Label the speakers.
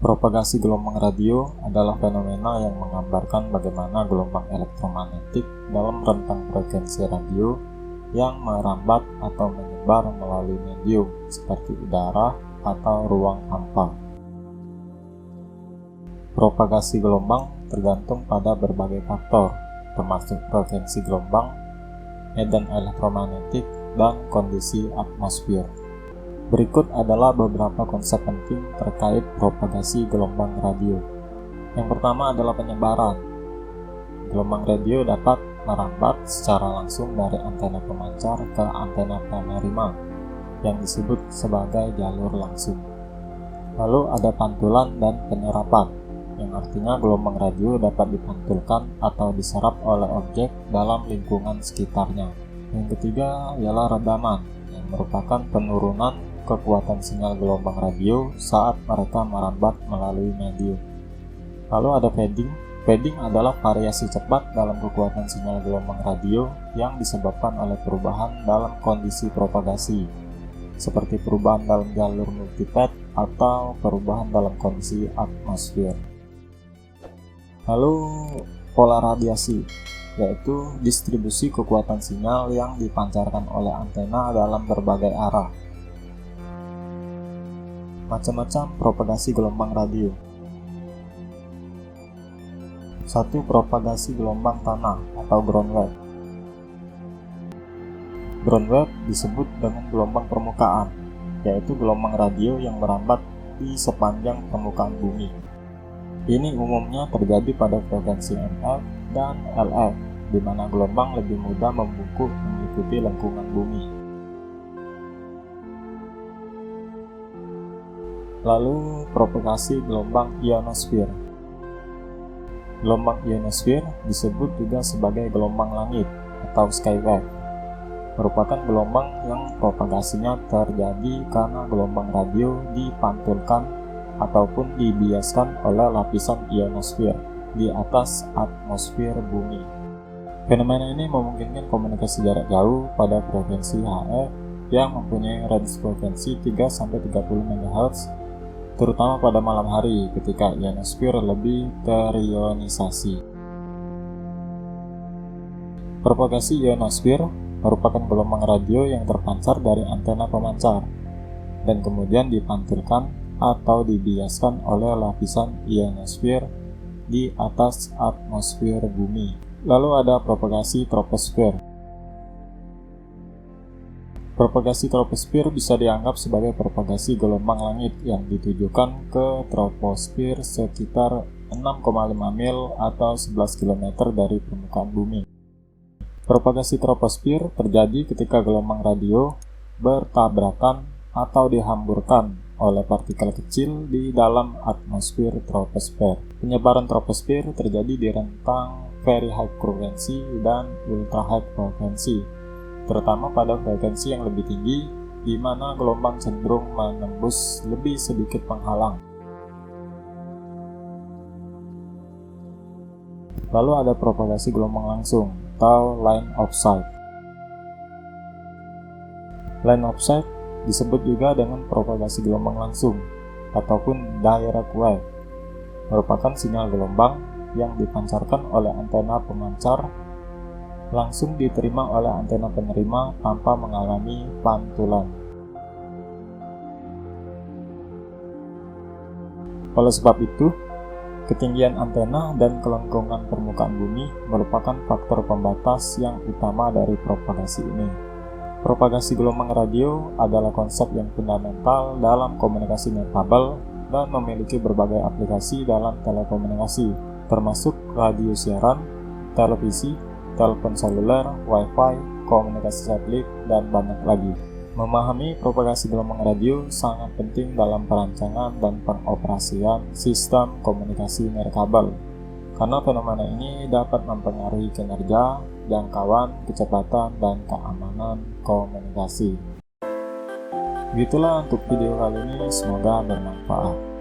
Speaker 1: Propagasi gelombang radio adalah fenomena yang menggambarkan bagaimana gelombang elektromagnetik dalam rentang frekuensi radio yang merambat atau menyebar melalui medium seperti udara atau ruang hampa. Propagasi gelombang tergantung pada berbagai faktor, termasuk frekuensi gelombang, medan elektromagnetik, dan kondisi atmosfer. Berikut adalah beberapa konsep penting terkait propagasi gelombang radio. Yang pertama adalah penyebaran. Gelombang radio dapat merambat secara langsung dari antena pemancar ke antena penerima, yang disebut sebagai jalur langsung. Lalu ada pantulan dan penyerapan, yang artinya gelombang radio dapat dipantulkan atau diserap oleh objek dalam lingkungan sekitarnya. Yang ketiga ialah redaman, yang merupakan penurunan kekuatan sinyal gelombang radio saat mereka merambat melalui medium. Lalu ada fading. Fading adalah variasi cepat dalam kekuatan sinyal gelombang radio yang disebabkan oleh perubahan dalam kondisi propagasi, seperti perubahan dalam jalur multipath atau perubahan dalam kondisi atmosfer. Lalu pola radiasi, yaitu distribusi kekuatan sinyal yang dipancarkan oleh antena dalam berbagai arah. Macam-macam propagasi gelombang radio. 1. Propagasi gelombang tanah atau ground wave. Ground wave disebut dengan gelombang permukaan, yaitu gelombang radio yang merambat di sepanjang permukaan bumi. Ini umumnya terjadi pada frekuensi MF dan LF, di mana gelombang lebih mudah membungkuk mengikuti lengkungan bumi. Lalu propagasi gelombang ionosfer. Gelombang ionosfer disebut juga sebagai gelombang langit atau skywave. Merupakan gelombang yang propagasinya terjadi karena gelombang radio dipantulkan ataupun dibiaskan oleh lapisan ionosfer di atas atmosfer bumi. Fenomena ini memungkinkan komunikasi jarak jauh pada frekuensi HF yang mempunyai range frekuensi 3-30 MHz, terutama pada malam hari ketika ionosfer lebih terionisasi. Propagasi ionosfer merupakan gelombang radio yang terpancar dari antena pemancar dan kemudian dipantulkan atau dibiaskan oleh lapisan ionosfer di atas atmosfer bumi. Lalu ada propagasi troposfer. Propagasi troposfer bisa dianggap sebagai propagasi gelombang langit yang ditujukan ke troposfer sekitar 6,5 mil atau 11 km dari permukaan bumi. Propagasi troposfer terjadi ketika gelombang radio bertabrakan atau dihamburkan oleh partikel kecil di dalam atmosfer troposfer. Penyebaran troposfer terjadi di rentang very high frequency dan ultra high frequency, terutama pada frekuensi yang lebih tinggi, di mana gelombang cenderung menembus lebih sedikit penghalang. Lalu ada propagasi gelombang langsung atau line of sight. Line of sight disebut juga dengan propagasi gelombang langsung ataupun direct wave. Merupakan sinyal gelombang yang dipancarkan oleh antena pemancar langsung diterima oleh antena penerima tanpa mengalami pantulan. Oleh sebab itu, ketinggian antena dan kelengkungan permukaan bumi merupakan faktor pembatas yang utama dari propagasi ini. Propagasi gelombang radio adalah konsep yang fundamental dalam komunikasi nirkabel dan memiliki berbagai aplikasi dalam telekomunikasi, termasuk radio siaran, televisi, telepon seluler, wifi, komunikasi satelit, dan banyak lagi. Memahami propagasi gelombang radio sangat penting dalam perancangan dan pengoperasian sistem komunikasi nirkabel, karena fenomena ini dapat mempengaruhi kinerja, jangkauan, kecepatan, dan keamanan komunikasi. Begitulah untuk video kali ini, semoga bermanfaat.